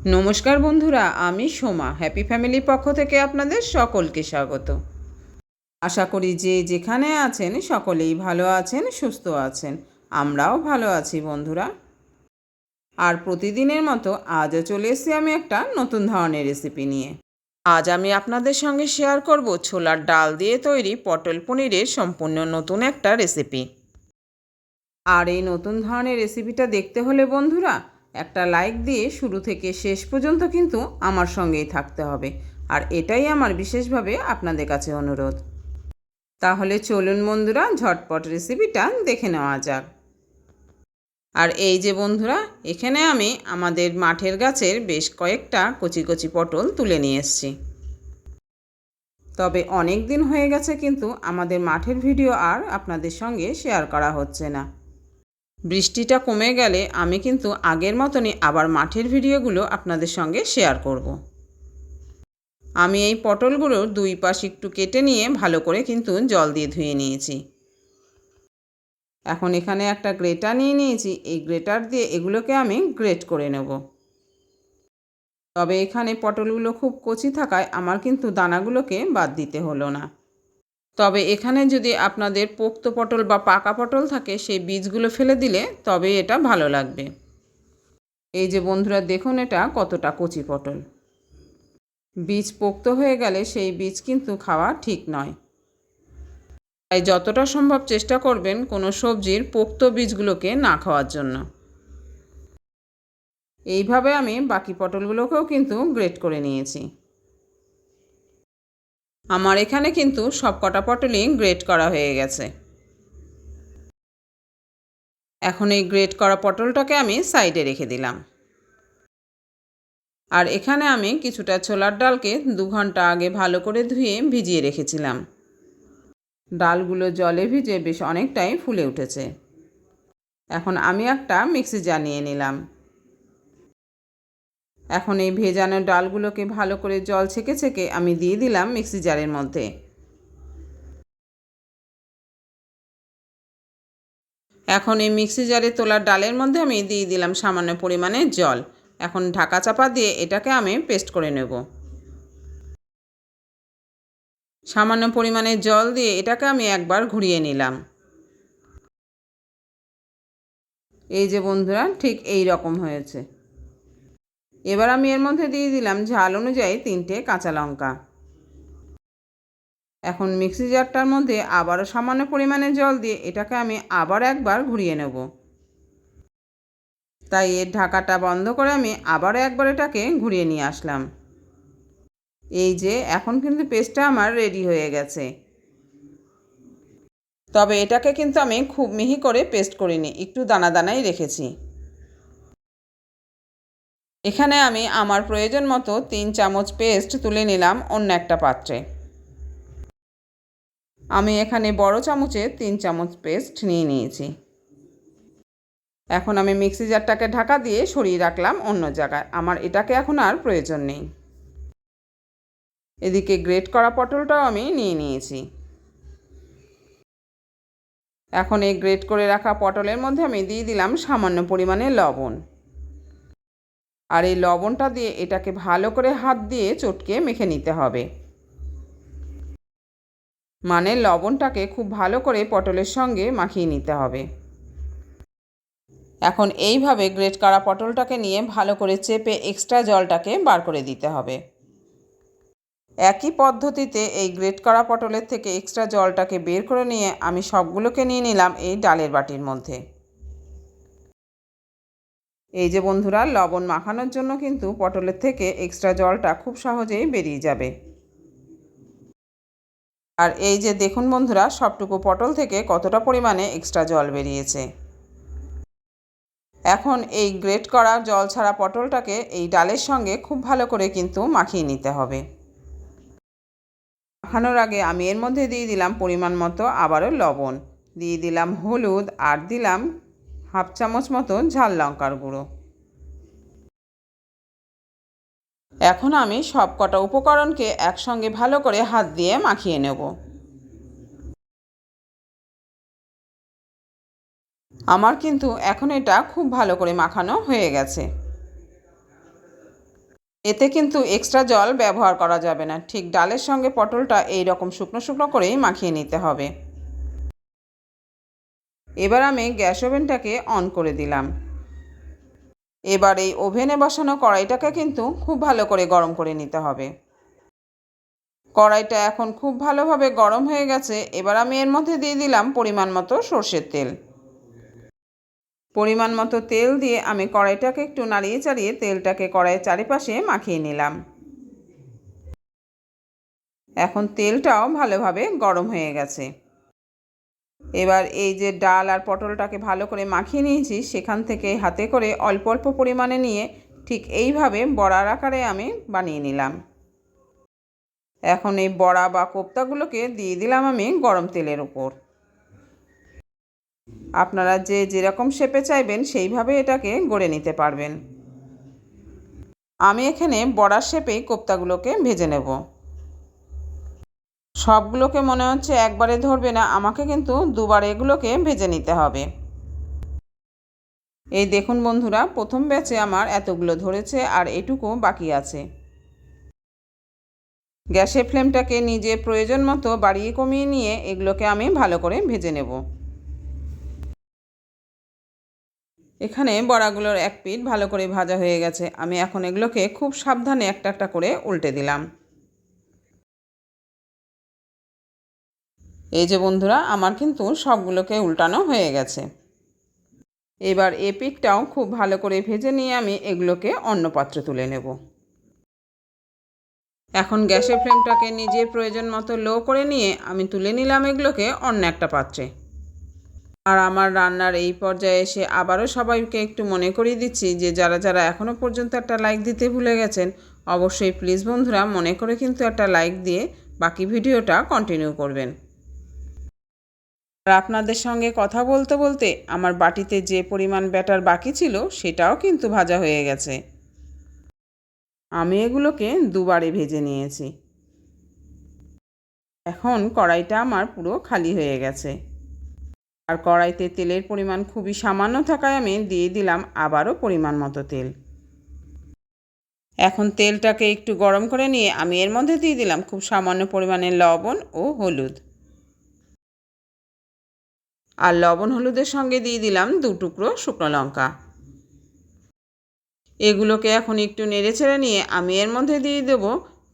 নমস্কার বন্ধুরা, আমি সোমা হ্যাপি ফ্যামিলির পক্ষ থেকে আপনাদের সকলকে স্বাগত। আশা করি যে যেখানে আছেন সকলেই ভালো আছেন, সুস্থ আছেন। আমরাও ভালো আছি বন্ধুরা। আর প্রতিদিনের মতো আজও চলে এসেছি আমি একটা নতুন ধরনের রেসিপি নিয়ে। আজ আমি আপনাদের সঙ্গে শেয়ার করব ছোলার ডাল দিয়ে তৈরি পটল পনিরের সম্পূর্ণ নতুন একটা রেসিপি। আর এই নতুন ধরনের রেসিপিটা দেখতে হলে বন্ধুরা একটা লাইক দিয়ে শুরু থেকে শেষ পর্যন্ত কিন্তু আমার সঙ্গেই থাকতে হবে। আর এটাই আমার বিশেষভাবে আপনাদের কাছে অনুরোধ। তাহলে চলুন বন্ধুরা ঝটপট রেসিপিটা দেখে নেওয়া যাক। আর এই যে বন্ধুরা, এখানে আমি আমাদের মাঠের গাছের বেশ কয়েকটা কচি কচি পটল তুলে নিয়ে এসেছি। তবে অনেক দিন হয়ে গেছে কিন্তু আমাদের মাঠের ভিডিও আর আপনাদের সঙ্গে শেয়ার করা হচ্ছে না। বৃষ্টিটা কমে গেলে আমি কিন্তু আগের মতনই আবার মাঠের ভিডিওগুলো আপনাদের সঙ্গে শেয়ার করব। আমি এই পটলগুলোর দুই পাশ একটু কেটে নিয়ে ভালো করে কিন্তু জল দিয়ে ধুয়ে নিয়েছি। এখন এখানে একটা গ্রেটার নিয়ে নিয়েছি, এই গ্রেটার দিয়ে এগুলোকে আমি গ্রেট করে নেব। তবে এখানে পটলগুলো খুব কচি থাকায় আমার কিন্তু দানাগুলোকে বাদ দিতে হলো না। তবে এখানে যদি আপনাদের পোক্ত পটল বা পাকা পটল থাকে সেই বীজগুলো ফেলে দিলে তবে এটা ভালো লাগবে। এই যে বন্ধুরা দেখুন এটা কতটা কচি পটল। বীজ পোক্ত হয়ে গেলে সেই বীজ কিন্তু খাওয়া ঠিক নয়। তাই যতটা সম্ভব চেষ্টা করবেন কোনো সবজির পোক্ত বীজগুলোকে না খাওয়ার জন্য। এইভাবে আমি বাকি পটলগুলোকেও কিন্তু গ্রেট করে নিয়েছি। আমার এখানে কিন্তু সব কটা পটলই গ্রেট করা হয়ে গেছে। এখন এই গ্রেট করা পটলটাকে আমি সাইডে রেখে দিলাম। আর এখানে আমি কিছুটা ছোলার ডালকে 2 ঘন্টা আগে ভালো করে ধুয়ে ভিজিয়ে রেখেছিলাম। ডালগুলো জলে ভিজে বেশ অনেকটাই ফুলে উঠেছে। এখন আমি একটা মিক্সি জার নিয়ে নিলাম। এখন এই ভেজানো ডালগুলোকে ভালো করে জল ছেঁকে ছেঁকে আমি দিয়ে দিলাম মিক্সি জারের মধ্যে। এখন এই মিক্সি জারে তোলা ডালের মধ্যে আমি দিয়ে দিলাম সামান্য পরিমাণে জল। এখন ঢাকা চাপা দিয়ে এটাকে আমি পেস্ট করে নেব। সামান্য পরিমাণে জল দিয়ে এটাকে আমি একবার ঘুরিয়ে নিলাম। এই যে বন্ধুরা ঠিক এই রকম হয়েছে। এবার আমি এর মধ্যে দিয়ে দিলাম ঝাল অনুযায়ী 3টে কাঁচা লঙ্কা। এখন মিক্সি জারটার মধ্যে আবারও সামান্য পরিমাণে জল দিয়ে এটাকে আমি আবার একবার ঘুরিয়ে নেব। তাই এর ঢাকাটা বন্ধ করে আমি আবারও একবার এটাকে ঘুরিয়ে নিয়ে আসলাম। এই যে এখন কিন্তু পেস্টটা আমার রেডি হয়ে গেছে। তবে এটাকে কিন্তু আমি খুব মিহি করে পেস্ট করিনি, একটু দানা দানাই রেখেছি। এখানে আমি আমার প্রয়োজন মতো 3 চামচ পেস্ট তুলে নিলাম অন্য একটা পাত্রে। আমি এখানে বড় চামচে 3 চামচ পেস্ট নিয়ে নিয়েছি। এখন আমি মিক্সি জারটাকে ঢাকা দিয়ে সরিয়ে রাখলাম অন্য জায়গায়, আমার এটাকে এখন আর প্রয়োজন নেই। এদিকে গ্রেট করা পটলটাও আমি নিয়ে নিয়েছি। এখন এই গ্রেট করে রাখা পটলের মধ্যে আমি দিয়ে দিলাম সামান্য পরিমাণে লবণ। আর এই লবণটা দিয়ে এটাকে ভালো করে হাত দিয়ে চটকে মেখে নিতে হবে। মানে লবণটাকে খুব ভালো করে পটলের সঙ্গে মাখিয়ে নিতে হবে। এখন এইভাবে গ্রেট করা পটলটাকে নিয়ে ভালো করে চেপে এক্সট্রা জলটাকে বার করে দিতে হবে। একই পদ্ধতিতে এই গ্রেট করা পটলের থেকে এক্সট্রা জলটাকে বের করে নিয়ে আমি সবগুলোকে নিয়ে নিলাম এই ডালের বাটির মধ্যে। এই যে বন্ধুরা লবণ মাখানোর জন্য কিন্তু পটলের থেকে এক্সট্রা জলটা খুব সহজেই বেরিয়ে যাবে। আর এই যে দেখুন বন্ধুরা সবটুকু পটল থেকে কতটা পরিমাণে এক্সট্রা জল বেরিয়েছে। এখন এই গ্রেট করা জল ছাড়া পটলটাকে এই ডালের সঙ্গে খুব ভালো করে কিন্তু মাখিয়ে নিতে হবে। মাখানোর আগে আমি এর মধ্যে দিয়ে দিলাম পরিমাণ মতো আবারও লবণ, দিয়ে দিলাম হলুদ আর দিলাম হাফ চামচ মতো ঝাল লঙ্কার গুঁড়ো। এখন আমি সব কটা উপকরণকে একসঙ্গে ভালো করে হাত দিয়ে মাখিয়ে নেব। আমার কিন্তু এখন এটা খুব ভালো করে মাখানো হয়ে গেছে। এতে কিন্তু এক্সট্রা জল ব্যবহার করা যাবে না। ঠিক ডালের সঙ্গে পটলটা এই রকম শুকনো শুকনো করেই মাখিয়ে নিতে হবে। এবার আমি গ্যাস ওভেনটাকে অন করে দিলাম। এবার এই ওভেনে বসানো কড়াইটাকে কিন্তু খুব ভালো করে গরম করে নিতে হবে। কড়াইটা এখন খুব ভালোভাবে গরম হয়ে গেছে। এবার আমি এর মধ্যে দিয়ে দিলাম পরিমাণ মতো সর্ষের তেল। পরিমাণ মতো তেল দিয়ে আমি কড়াইটাকে একটু নাড়িয়ে চাড়িয়ে তেলটাকে কড়াইয়ের চারিপাশে মাখিয়ে নিলাম। এখন তেলটাও ভালোভাবে গরম হয়ে গেছে। এবার এই যে ডাল আর পটলটাকে ভালো করে মাখিয়ে নিয়েছি, সেখান থেকে হাতে করে অল্প অল্প পরিমাণে নিয়ে ঠিক এইভাবে বড়ার আকারে আমি বানিয়ে নিলাম। এখন এই বড়া বা কোপ্তাগুলোকে দিয়ে দিলাম আমি গরম তেলের উপর। আপনারা যে যেরকম শেপে চাইবেন সেইভাবে এটাকে গড়ে নিতে পারবেন। আমি এখানে বড়ার শেপেই কোপ্তাগুলোকে ভেজে নেব। সবগুলোকে মনে হচ্ছে একবারে ধরবে না, আমাকে কিন্তু দুবার এগুলোকে ভেজে নিতে হবে। এই দেখুন বন্ধুরা, প্রথম ব্যাচে আমার এতগুলো ধরেছে আর এটুকু বাকি আছে। গ্যাসের ফ্লেমটাকে নিজের প্রয়োজন মতো বাড়িয়ে কমিয়ে নিয়ে এগুলোকে আমি ভালো করে ভেজে নেব। এখানে বড়াগুলোর এক পিঠ ভালো করে ভাজা হয়ে গেছে। আমি এখন এগুলোকে খুব সাবধানে একটা একটা করে উল্টে দিলাম। এই যে বন্ধুরা, আমার কিন্তু সবগুলোকে উল্টানো হয়ে গেছে। এবার এই পিঠটাও খুব ভালো করে ভেজে নিয়ে আমি এগুলোকে অন্য পাত্রে তুলে নেব। এখন গ্যাসের ফ্লেমটাকে নিজের প্রয়োজন মতো লো করে নিয়ে আমি তুলে নিলাম এগুলোকে অন্য একটা পাত্রে। আর আমার রান্নার এই পর্যায়ে এসে আবারও সবাইকে একটু মনে করিয়ে দিচ্ছি যে যারা যারা এখনও পর্যন্ত একটা লাইক দিতে ভুলে গেছেন, অবশ্যই প্লিজ বন্ধুরা মনে করে কিন্তু একটা লাইক দিয়ে বাকি ভিডিওটা কন্টিনিউ করবেন। আর আপনাদের সঙ্গে কথা বলতে বলতে আমার বাটিতে যে পরিমাণ ব্যাটার বাকি ছিল সেটাও কিন্তু ভাজা হয়ে গেছে। আমি এগুলোকে দুবারে ভেজে নিয়েছি। এখন কড়াইটা আমার পুরো খালি হয়ে গেছে। আর কড়াইতে তেলের পরিমাণ খুবই সামান্য থাকায় আমি দিয়ে দিলাম আবারও পরিমাণ মতো তেল। এখন তেলটাকে একটু গরম করে নিয়ে আমি এর মধ্যে দিয়ে দিলাম খুব সামান্য পরিমাণে লবণ ও হলুদ। আর লবণ হলুদের সঙ্গে দিয়ে দিলাম 2 টুকরো শুকনো লঙ্কা। এগুলোকে এখন একটু নেড়েচেড়ে নিয়ে আমি এর মধ্যে দিয়ে দেব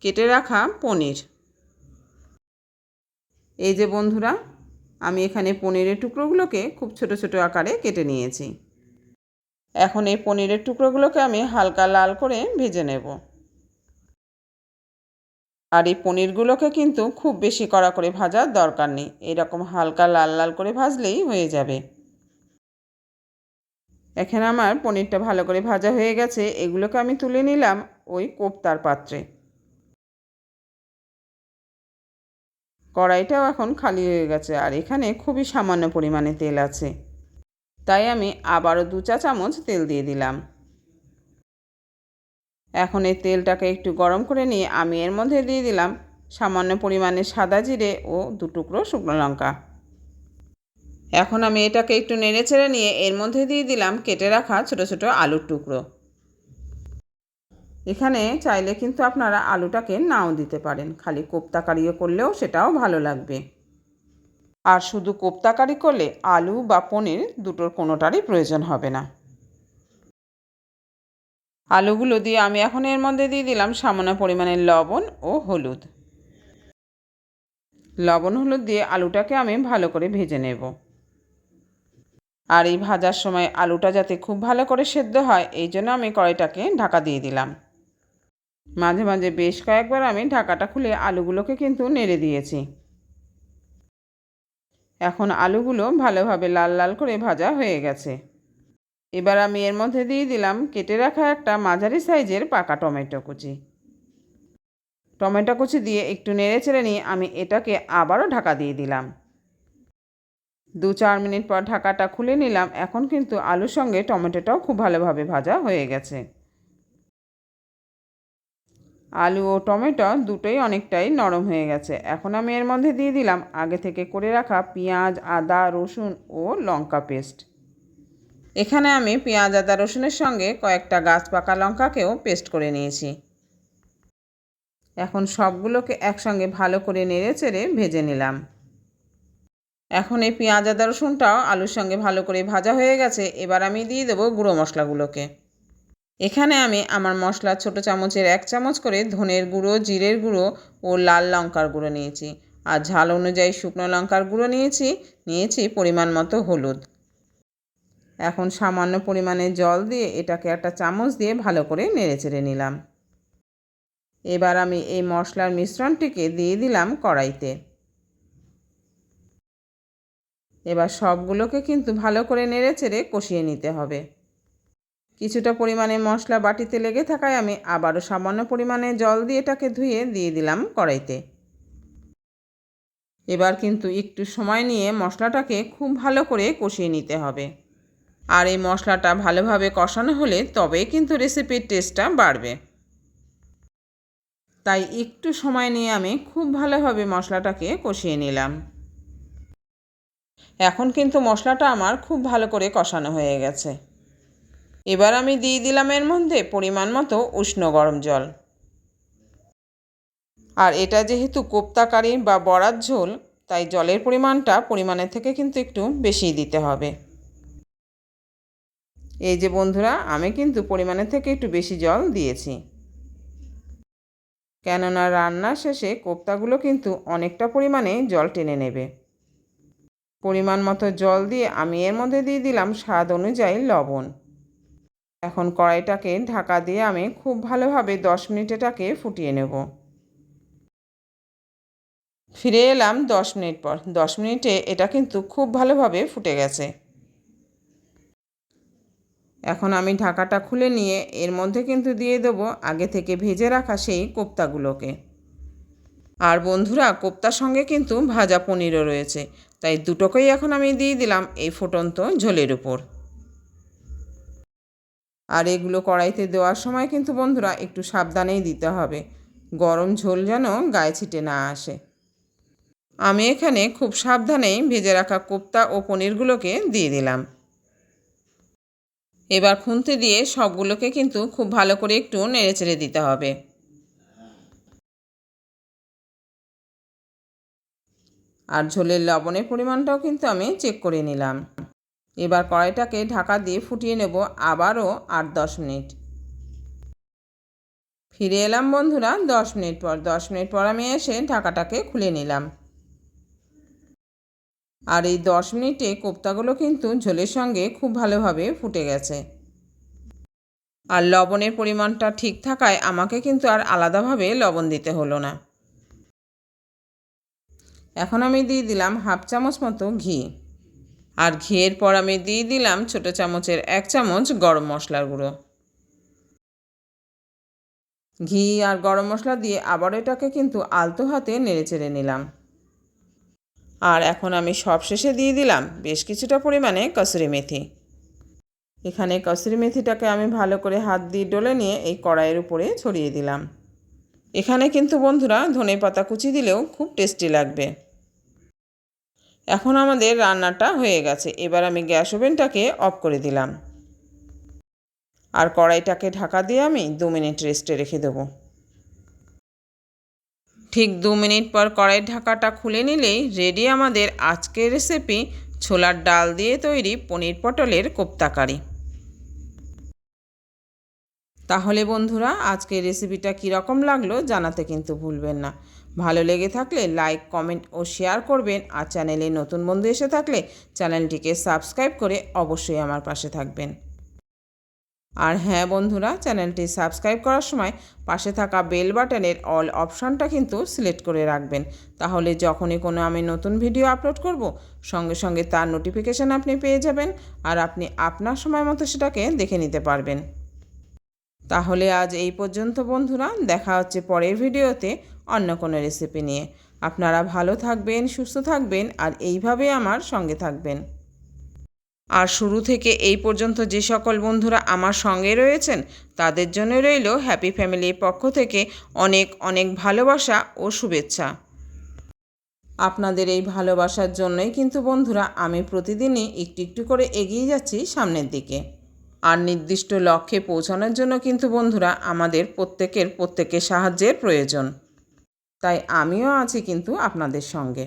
কেটে রাখা পনির। এই যে বন্ধুরা, আমি এখানে পনিরের টুকরোগুলোকে খুব ছোট ছোট আকারে কেটে নিয়েছি। এখন এই পনিরের টুকরোগুলোকে আমি হালকা লাল করে ভেজে নেব। আর এই পনিরগুলোকে কিন্তু খুব বেশি কড়া করে ভাজার দরকার নেই, এরকম হালকা লাল লাল করে ভাজলেই হয়ে যাবে। এখানে আমার পনিরটা ভালো করে ভাজা হয়ে গেছে। এগুলোকে আমি তুলে নিলাম ওই কোপ্তার পাত্রে। কড়াইটাও এখন খালি হয়ে গেছে আর এখানে খুবই সামান্য পরিমাণে তেল আছে, তাই আমি আবারও 2 চা চামচ তেল দিয়ে দিলাম। এখন এই তেলটাকে একটু গরম করে নিয়ে আমি এর মধ্যে দিয়ে দিলাম সামান্য পরিমাণে সাদা জিরে ও 2 টুকরো শুকনো লঙ্কা। এখন আমি এটাকে একটু নেড়েচেড়ে নিয়ে এর মধ্যে দিয়ে দিলাম কেটে রাখা ছোট ছোট আলুর টুকরো। এখানে চাইলে কিন্তু আপনারা আলুটাকে নাও দিতে পারেন, খালি কোপ্তা কারিও করলেও সেটাও ভালো লাগবে। আর শুধু কোপ্তা কারি করলে আলু বা পনির দুটোর কোনোটারই প্রয়োজন হবে না। আলুগুলো দিয়ে আমি এখন এর মধ্যে দিয়ে দিলাম সামান্য পরিমাণে লবণ ও হলুদ। লবণ হলুদ দিয়ে আলুটাকে আমি ভালো করে ভেজে নেব। আর এই ভাজার সময় আলুটা যাতে খুব ভালো করে সেদ্ধ হয় এই জন্য আমি কড়াইটাকে ঢাকা দিয়ে দিলাম। মাঝে মাঝে বেশ কয়েকবার আমি ঢাকাটা খুলে আলুগুলোকে কিন্তু নেড়ে দিয়েছি। এখন আলুগুলো ভালোভাবে লাল লাল করে ভাজা হয়ে গেছে। এবার আমি এর মধ্যে দিয়ে দিলাম কেটে রাখা একটা মাঝারি সাইজের পাকা টমেটো কুচি। টমেটো কুচি দিয়ে একটু নেড়েচেড়ে নিয়ে আমি এটাকে আবারও ঢাকা দিয়ে দিলাম। 2-4 মিনিট পর ঢাকাটা খুলে নিলাম। এখন কিন্তু আলুর সঙ্গে টমেটোটাও খুব ভালোভাবে ভাজা হয়ে গেছে। আলু ও টমেটো দুটোই অনেকটাই নরম হয়ে গেছে। এখন আমি এর মধ্যে দিয়ে দিলাম আগে থেকে করে রাখা পেঁয়াজ, আদা, রসুন ও লঙ্কা পেস্ট। এখানে আমি পেঁয়াজ, আদা, রসুনের সঙ্গে কয়েকটা গাছ পাকা লঙ্কাকেও পেস্ট করে নিয়েছি। এখন সবগুলোকে একসঙ্গে ভালো করে নেড়েচেড়ে ভেজে নিলাম। এখন এই পেঁয়াজ আদা রসুনটাও আলুর সঙ্গে ভালো করে ভাজা হয়ে গেছে। এবার আমি দিয়ে দেবো গুঁড়ো মশলাগুলোকে। এখানে আমি আমার মশলা ছোটো চামচের 1 চামচ করে ধনের গুঁড়ো, জিরের গুঁড়ো ও লাল লঙ্কার গুঁড়ো নিয়েছি। আর ঝাল অনুযায়ী শুকনো লঙ্কার গুঁড়ো নিয়েছি পরিমাণ মতো হলুদ। এখন সামান্য পরিমাণে জল দিয়ে এটাকে একটা চামচ দিয়ে ভালো করে নেড়েচেড়ে নিলাম। এবার আমি এই মশলার মিশ্রণটিকে দিয়ে দিলাম কড়াইতে। এবার সবগুলোকে কিন্তু ভালো করে নেড়েচেড়ে কষিয়ে নিতে হবে। কিছুটা পরিমাণে মশলা বাটিতে লেগে থাকায় আমি আবারও সামান্য পরিমাণে জল দিয়ে এটাকে ধুয়ে দিয়ে দিলাম কড়াইতে। এবার কিন্তু একটু সময় নিয়ে মশলাটাকে খুব ভালো করে কষিয়ে নিতে হবে। আর এই মশলাটা ভালোভাবে কষানো হলে তবেই কিন্তু রেসিপির টেস্টটা বাড়বে। তাই একটু সময় নিয়ে আমি খুব ভালোভাবে মশলাটাকে কষিয়ে নিলাম। এখন কিন্তু মশলাটা আমার খুব ভালো করে কষানো হয়ে গেছে। এবার আমি দিয়ে দিলাম এর মধ্যে পরিমাণ মতো উষ্ণ গরম জল। আর এটা যেহেতু কোপ্তা কারি বা বড়ার ঝোল, তাই জলের পরিমাণের থেকে কিন্তু একটু বেশিই দিতে হবে। এই যে বন্ধুরা, আমি কিন্তু পরিমাণের থেকে একটু বেশি জল দিয়েছি, কেননা রান্নার শেষে কোপ্তাগুলো কিন্তু অনেকটা পরিমাণে জল টেনে নেবে। পরিমাণ মতো জল দিয়ে আমি এর মধ্যে দিয়ে দিলাম স্বাদ অনুযায়ী লবণ। এখন কড়াইটাকে ঢাকা দিয়ে আমি খুব ভালোভাবে 10 মিনিট এটাকে ফুটিয়ে নেব। ফিরে এলাম 10 মিনিট পর। 10 মিনিটে এটা কিন্তু খুব ভালোভাবে ফুটে গেছে। এখন আমি ঢাকাটা খুলে নিয়ে এর মধ্যে কিন্তু দিয়ে দেবো আগে থেকে ভেজে রাখা সেই কোপ্তাগুলোকে। আর বন্ধুরা, কোপ্তার সঙ্গে কিন্তু ভাজা পনিরও রয়েছে, তাই দুটোকেই এখন আমি দিয়ে দিলাম এই ফুটন্ত ঝোলের উপর। আর এগুলো কড়াইতে দেওয়ার সময় কিন্তু বন্ধুরা একটু সাবধানেই দিতে হবে, গরম ঝোল যেন গায়ে ছিটে না আসে। আমি এখানে খুব সাবধানেই ভেজে রাখা কোপ্তা ও পনিরগুলোকে দিয়ে দিলাম। এবার খুন্তি দিয়ে সবগুলোকে কিন্তু খুব ভালো করে একটু নেড়েচেড়ে দিতে হবে। আর ঝোলের লবণের পরিমাণটাও কিন্তু আমি চেক করে নিলাম। এবার কড়াইটাকে ঢাকা দিয়ে ফুটিয়ে নেব আবারও 8-10 মিনিট। ফিরে এলাম বন্ধুরা 10 মিনিট পর। 10 মিনিট পর আমি এসে ঢাকাটাকে খুলে নিলাম। আর এই 10 মিনিটে কোপ্তাগুলো কিন্তু ঝোলের সঙ্গে খুব ভালোভাবে ফুটে গেছে। আর লবণের পরিমাণটা ঠিক থাকায় আমাকে কিন্তু আর আলাদাভাবে লবণ দিতে হলো না। এখন আমি দিয়ে দিলাম 1/2 চামচ মতো ঘি। আর ঘিয়ের পর আমি দিয়ে দিলাম ছোটো চামচের 1 চামচ গরম মশলার গুঁড়ো। ঘি আর গরম মশলা দিয়ে আবার এটাকে কিন্তু আলতো হাতে নেড়েচেড়ে নিলাম। আর এখন আমি সবশেষে দিয়ে দিলাম বেশ কিছুটা পরিমাণে কসুরি মেথি। এখানে কসুরি মেথিটাকে আমি ভালো করে হাত দিয়ে ডলে নিয়ে এই কড়াইয়ের উপরে ছড়িয়ে দিলাম। এখানে কিন্তু বন্ধুরা ধনেপাতা কুচি দিলেও খুব টেস্টি লাগবে। এখন আমাদের রান্নাটা হয়ে গেছে। এবার আমি গ্যাস ওভেনটাকে অফ করে দিলাম। আর কড়াইটাকে ঢাকা দিয়ে আমি 2 মিনিট রেস্টে রেখে দেবো। ঠিক 2 মিনিট পর কড়াইয়ের ঢাকাটা খুলে নিলেই রেডি আমাদের আজকের রেসিপি ছোলার ডাল দিয়ে তৈরি পনির পটলের কোপ্তা কারি। তাহলে বন্ধুরা, আজকের রেসিপিটা কীরকম লাগলো জানাতে কিন্তু ভুলবেন না। ভালো লেগে থাকলে লাইক, কমেন্ট ও শেয়ার করবেন। আর চ্যানেলে নতুন বন্ধু এসে থাকলে চ্যানেলটিকে সাবস্ক্রাইব করে অবশ্যই আমার পাশে থাকবেন। আর হ্যাঁ বন্ধুরা, চ্যানেলটি সাবস্ক্রাইব করার সময় পাশে থাকা বেল বাটনের অল অপশানটা কিন্তু সিলেক্ট করে রাখবেন। তাহলে যখনই কোনো আমি নতুন ভিডিও আপলোড করব, সঙ্গে সঙ্গে তার নোটিফিকেশান আপনি পেয়ে যাবেন। আর আপনি আপনার সময় মতো সেটাকে দেখে নিতে পারবেন। তাহলে আজ এই পর্যন্ত বন্ধুরা, দেখা হচ্ছে পরের ভিডিওতে অন্য কোনো রেসিপি নিয়ে। আপনারা ভালো থাকবেন, সুস্থ থাকবেন আর এইভাবে আমার সঙ্গে থাকবেন। আর শুরু থেকে এই পর্যন্ত যে সকল বন্ধুরা আমার সঙ্গে রয়েছেন তাদের জন্য রইল হ্যাপি ফ্যামিলির পক্ষ থেকে অনেক অনেক ভালোবাসা ও শুভেচ্ছা। আপনাদের এই ভালোবাসার জন্যই কিন্তু বন্ধুরা আমি প্রতিদিনই একটু একটু করে এগিয়ে যাচ্ছি সামনের দিকে। আর নির্দিষ্ট লক্ষ্যে পৌঁছানোর জন্য কিন্তু বন্ধুরা আমাদের প্রত্যেকের সাহায্যের প্রয়োজন। তাই আমিও আছি কিন্তু আপনাদের সঙ্গে।